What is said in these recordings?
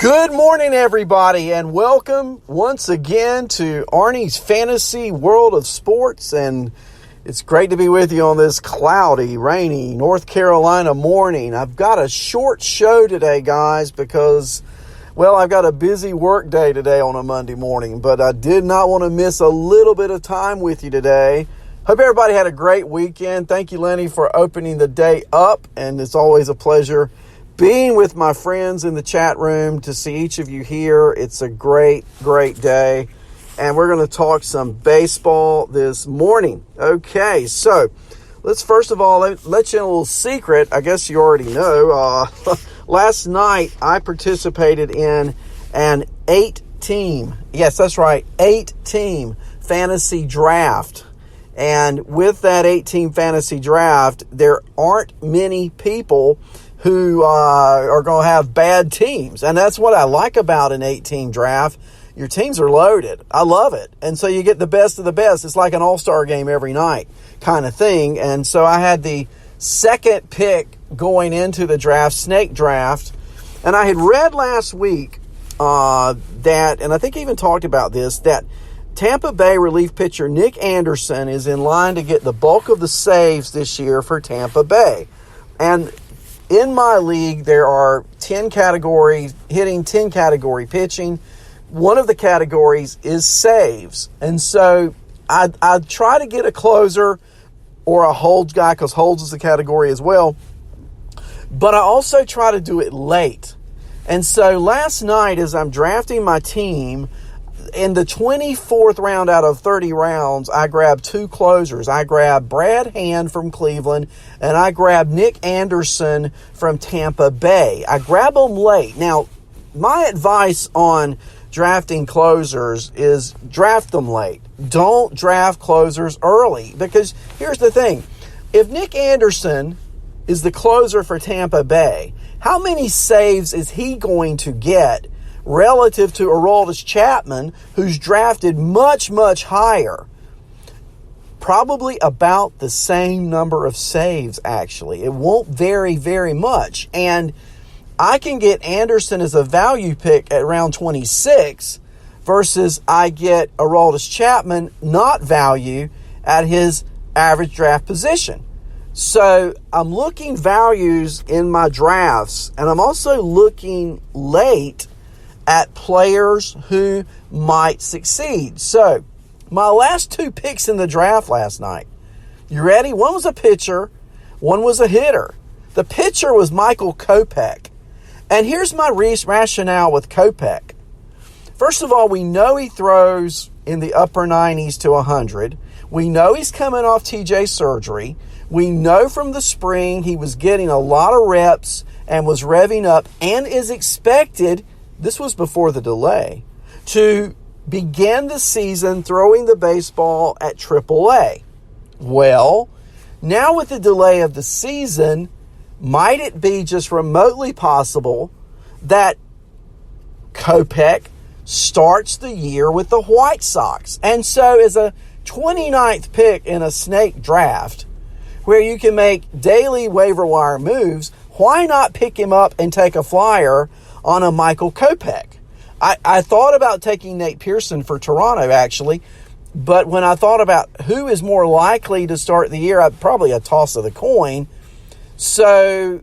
Good morning, everybody, and welcome once again to Arnie's Fantasy World of Sports. And it's great to be with you on this cloudy, rainy North Carolina morning. I've got a short show today, guys, because, well, I've got a busy work day today on a Monday morning, but I did not want to miss a little bit of time with you today. Hope everybody had a great weekend. Thank you, Lenny, for opening the day up, and it's always a pleasure being with my friends in the chat room to see each of you here. It's a great, great day. And we're going to talk some baseball this morning. Okay, so let's first of all let you in a little secret. I guess you already know. Last night I participated in an 8-team, yes, that's right, 8-team fantasy draft. And with that 8-team fantasy draft, there aren't many people who are going to have bad teams. And that's what I like about an 8-team draft. Your teams are loaded. I love it. And so you get the best of the best. It's like an all-star game every night kind of thing. And so I had the second pick going into the draft, snake draft. And I had read last week that, and I think I even talked about this, that Tampa Bay relief pitcher Nick Anderson is in line to get the bulk of the saves this year for Tampa Bay. And in my league, there are 10 categories, hitting, 10 category pitching. One of the categories is saves. And so I try to get a closer or a holds guy, because holds is a category as well. But I also try to do it late. And so last night, as I'm drafting my team, in the 24th round out of 30 rounds, I grabbed two closers. I grabbed Brad Hand from Cleveland, and I grabbed Nick Anderson from Tampa Bay. I grabbed them late. Now, my advice on drafting closers is draft them late. Don't draft closers early, because here's the thing. If Nick Anderson is the closer for Tampa Bay, how many saves is he going to get relative to Aroldis Chapman, who's drafted much, much higher? Probably about the same number of saves, actually. It won't vary very much. And I can get Anderson as a value pick at round 26 versus I get Aroldis Chapman not value at his average draft position. So I'm looking values in my drafts, and I'm also looking late at players who might succeed. So, my last two picks in the draft last night. You ready? One was a pitcher, one was a hitter. The pitcher was Michael Kopech. And here's my rationale with Kopech. First of all, we know he throws in the upper 90s to 100. We know he's coming off TJ surgery. We know from the spring he was getting a lot of reps and was revving up and is expected, this was before the delay, to begin the season throwing the baseball at AAA. Well, now with the delay of the season, might it be just remotely possible that Kopech starts the year with the White Sox? And so as a 29th pick in a snake draft, where you can make daily waiver wire moves, why not pick him up and take a flyer on a Michael Kopech? I thought about taking Nate Pearson for Toronto, actually, but when I thought about who is more likely to start the year, probably a toss of the coin. So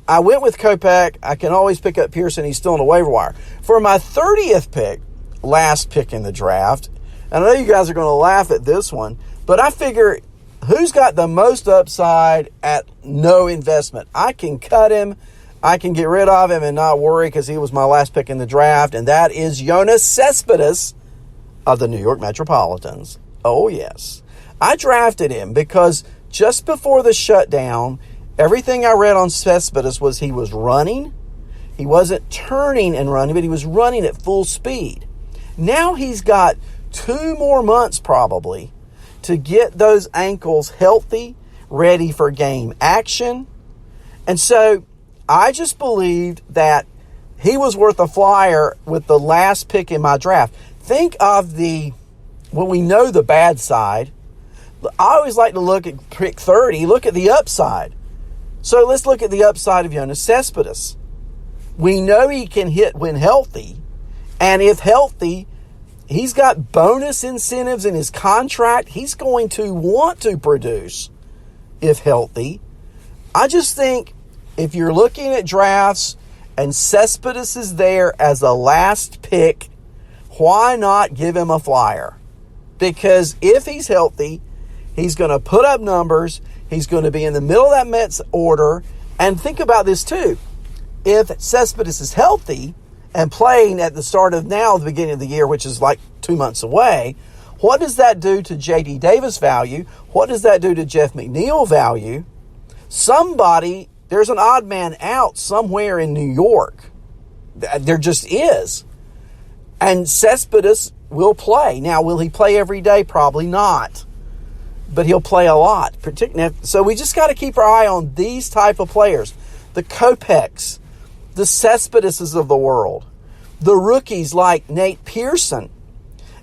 I went with Kopech. I can always pick up Pearson. He's still on the waiver wire. For my 30th pick, last pick in the draft, and I know you guys are going to laugh at this one, but I figure who's got the most upside at no investment? I can cut him. I can get rid of him and not worry, because he was my last pick in the draft, and that is Yoenis Cespedes of the New York Metropolitans. Oh, yes. I drafted him because just before the shutdown, everything I read on Cespedes was he was running. He wasn't turning and running, but he was running at full speed. Now he's got 2 more months probably to get those ankles healthy, ready for game action. And so I just believed that he was worth a flyer with the last pick in my draft. Think of when we know the bad side, I always like to look at pick 30, look at the upside. So let's look at the upside of Yoenis Cespedes. We know he can hit when healthy. And if healthy, he's got bonus incentives in his contract. He's going to want to produce if healthy. I just think if you're looking at drafts and Cespedes is there as a last pick, why not give him a flyer? Because if he's healthy, he's going to put up numbers. He's going to be in the middle of that Mets order. And think about this too. If Cespedes is healthy and playing at the start of now, the beginning of the year, which is like 2 months away, what does that do to J.D. Davis value? What does that do to Jeff McNeil value? There's an odd man out somewhere in New York. There just is. And Cespedes will play. Now, will he play every day? Probably not. But he'll play a lot. So we just got to keep our eye on these type of players. The Kopechs, the Cespedeses of the world, the rookies like Nate Pearson.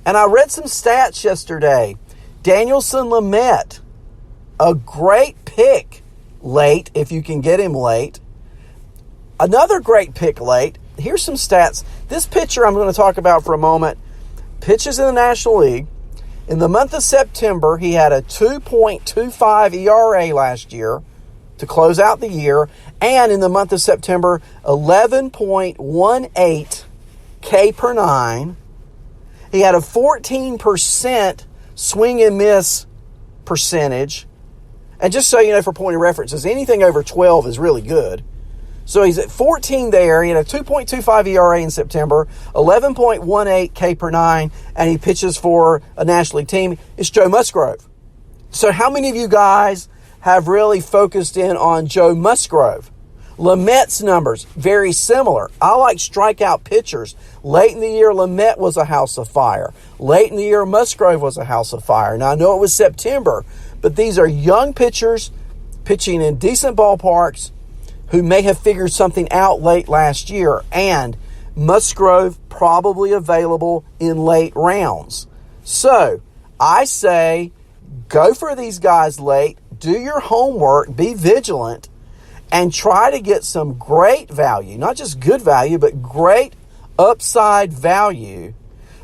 And I read some stats yesterday. Danielson Lamet, a great pick late, if you can get him late. Another great pick late. Here's some stats. This pitcher I'm going to talk about for a moment pitches in the National League. In the month of September, he had a 2.25 ERA last year to close out the year. And in the month of September, 11.18 K per nine. He had a 14% swing and miss percentage. And just so you know, for point of references, anything over 12 is really good. So he's at 14 there. He had a 2.25 ERA in September, 11.18 K per nine, and he pitches for a National League team. It's Joe Musgrove. So how many of you guys have really focused in on Joe Musgrove? Lamet's numbers, very similar. I like strikeout pitchers. Late in the year, Lamet was a house of fire. Late in the year, Musgrove was a house of fire. Now, I know it was September, but these are young pitchers pitching in decent ballparks who may have figured something out late last year. And Musgrove probably available in late rounds. So, I say go for these guys late. Do your homework. Be vigilant. And try to get some great value, not just good value, but great upside value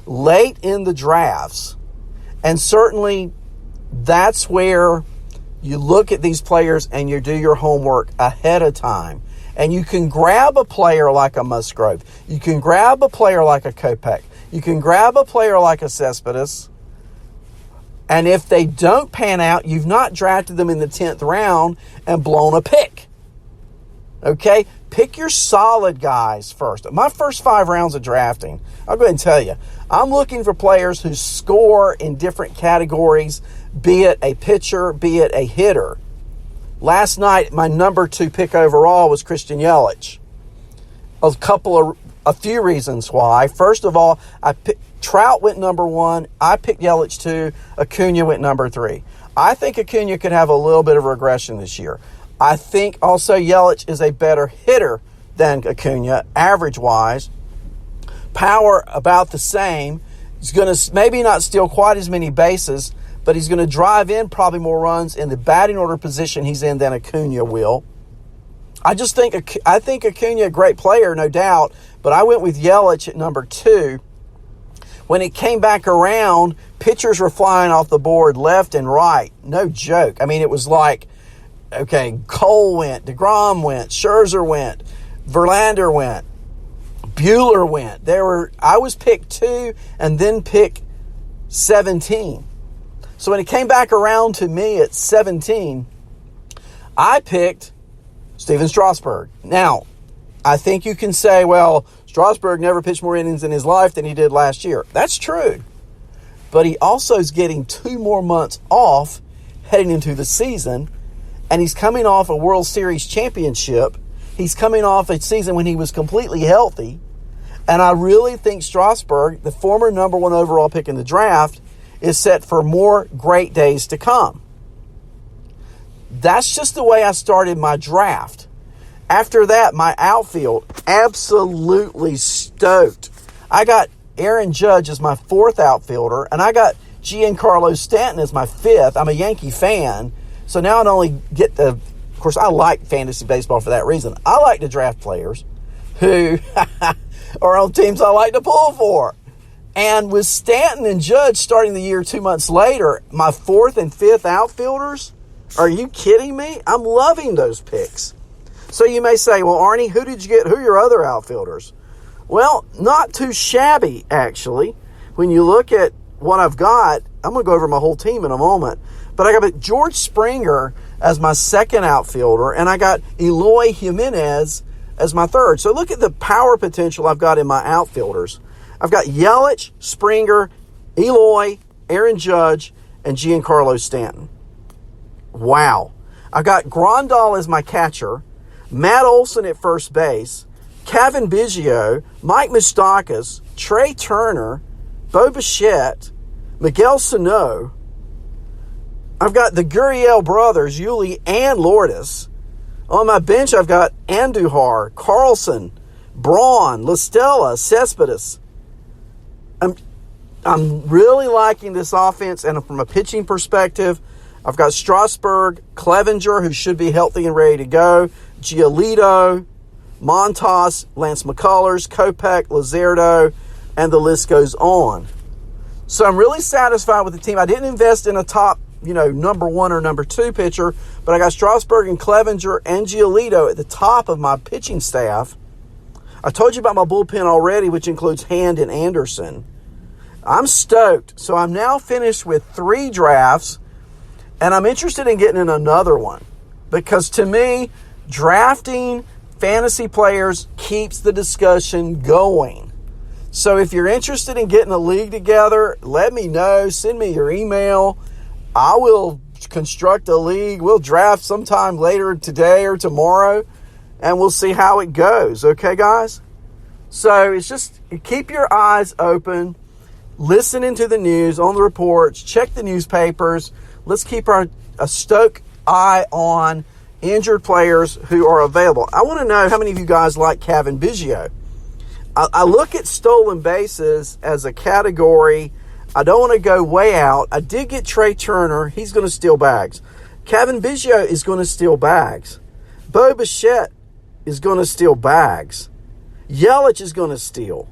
late in the drafts. And certainly that's where you look at these players and you do your homework ahead of time. And you can grab a player like a Musgrove. You can grab a player like a Kopech. You can grab a player like a Cespedes. And if they don't pan out, you've not drafted them in the 10th round and blown a pick. Okay? Pick your solid guys first. My first 5 rounds of drafting, I'll go ahead and tell you, I'm looking for players who score in different categories, be it a pitcher, be it a hitter. Last night, my number 2 pick overall was Christian Yelich. A few reasons why. First of all, Trout went number 1. I picked Yelich 2. Acuna went number 3. I think Acuna could have a little bit of regression this year. I think also Yelich is a better hitter than Acuna, average-wise. Power about the same. He's going to maybe not steal quite as many bases, but he's going to drive in probably more runs in the batting order position he's in than Acuna will. I think Acuna a great player, no doubt, but I went with Yelich at number 2. When it came back around, pitchers were flying off the board left and right. No joke. I mean, it was like, okay, Cole went, DeGrom went, Scherzer went, Verlander went, Buehler went. I was picked 2 and then pick 17. So when it came back around to me at 17, I picked Steven Strasburg. Now, I think you can say, well, Strasburg never pitched more innings in his life than he did last year. That's true. But he also is getting 2 more months off heading into the season. And he's coming off a World Series championship. He's coming off a season when he was completely healthy. And I really think Strasburg, the former number 1 overall pick in the draft, is set for more great days to come. That's just the way I started my draft. After that, my outfield, absolutely stoked. I got Aaron Judge as my 4th outfielder, and I got Giancarlo Stanton as my 5th. I'm a Yankee fan. So now I don't only get of course, I like fantasy baseball for that reason. I like to draft players who are on teams I like to pull for. And with Stanton and Judge starting the year 2 months later, my fourth and fifth outfielders, are you kidding me? I'm loving those picks. So you may say, well, Arnie, who did you get? Who are your other outfielders? Well, not too shabby, actually. When you look at what I've got, I'm going to go over my whole team in a moment. But I got George Springer as my second outfielder, and I got Eloy Jimenez as my third. So look at the power potential I've got in my outfielders. I've got Yelich, Springer, Eloy, Aaron Judge, and Giancarlo Stanton. Wow. I've got Grandal as my catcher, Matt Olson at first base, Kevin Biggio, Mike Moustakas, Trey Turner, Bo Bichette, Miguel Sano. I've got the Gurriel brothers, Yuli and Lourdes. On my bench, I've got Andujar, Carlson, Braun, LaStella, Cespedes. I'm really liking this offense, and from a pitching perspective, I've got Strasburg, Clevenger, who should be healthy and ready to go, Giolito, Montas, Lance McCullers, Kopech, Luzardo, and the list goes on. So I'm really satisfied with the team. I didn't invest in a top, number one or number two pitcher, but I got Strasburg and Clevenger and Giolito at the top of my pitching staff. I told you about my bullpen already, which includes Hand and Anderson. I'm stoked. So I'm now finished with 3 drafts, and I'm interested in getting in another one because to me, drafting fantasy players keeps the discussion going. So if you're interested in getting a league together, let me know. Send me your email. I will construct a league. We'll draft sometime later today or tomorrow, and we'll see how it goes. Okay, guys? So it's just keep your eyes open. Listen into the news, on the reports. Check the newspapers. Let's keep a stoke eye on injured players who are available. I want to know how many of you guys like Kevin Biggio. I look at stolen bases as a category. I don't want to go way out. I did get Trey Turner. He's going to steal bags. Kevin Biggio is going to steal bags. Bo Bichette is going to steal bags. Yelich is going to steal.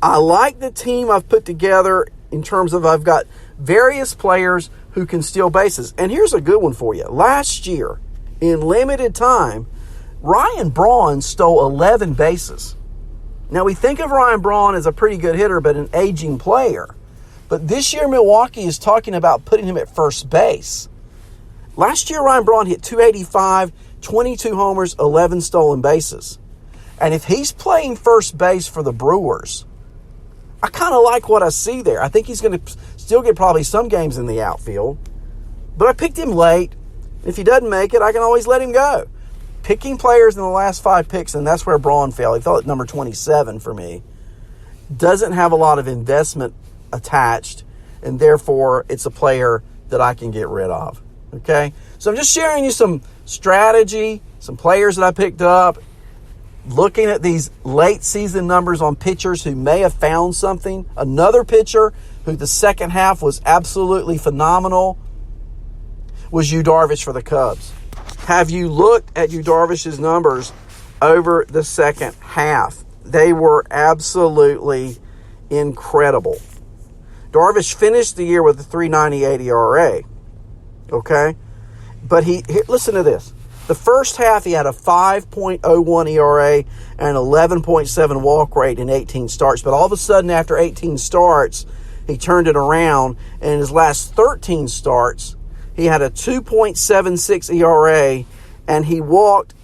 I like the team I've put together in terms of I've got various players who can steal bases. And here's a good one for you. Last year, in limited time, Ryan Braun stole 11 bases. Now, we think of Ryan Braun as a pretty good hitter, but an aging player. But this year, Milwaukee is talking about putting him at first base. Last year, Ryan Braun hit .285, 22 homers, 11 stolen bases. And if he's playing first base for the Brewers, I kind of like what I see there. I think he's going to still get probably some games in the outfield. But I picked him late. If he doesn't make it, I can always let him go. Picking players in the last 5 picks, and that's where Braun fell. He fell at number 27 for me. Doesn't have a lot of investment attached, and therefore it's a player that I can get rid of. Okay? So I'm just sharing you some strategy, some players that I picked up, looking at these late season numbers on pitchers who may have found something. Another pitcher who the second half was absolutely phenomenal was Yu Darvish for the Cubs. Have you looked at Yu Darvish's numbers over the second half? They were absolutely incredible. Darvish finished the year with a 3.98 ERA. Okay? But listen to this. The first half, he had a 5.01 ERA and an 11.7 walk rate in 18 starts. But all of a sudden, after 18 starts, he turned it around. And in his last 13 starts, he had a 2.76 ERA, and he walked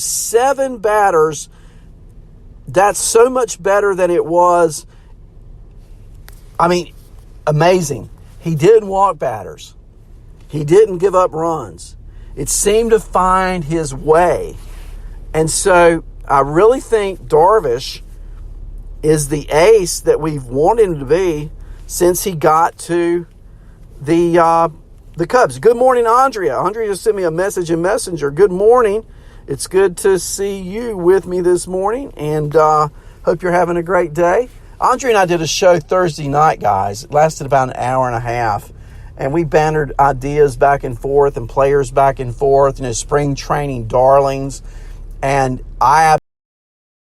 7 batters. That's so much better than it was. I mean, amazing. He didn't walk batters. He didn't give up runs. It seemed to find his way. And so I really think Darvish is the ace that we've wanted him to be since he got to the Cubs. Good morning, Andrea. Andrea just sent me a message in Messenger. Good morning. It's good to see you with me this morning, and hope you're having a great day. Andrea and I did a show Thursday night, guys. It lasted about an hour and a half. And we bantered ideas back and forth and players back and forth, spring training darlings. And I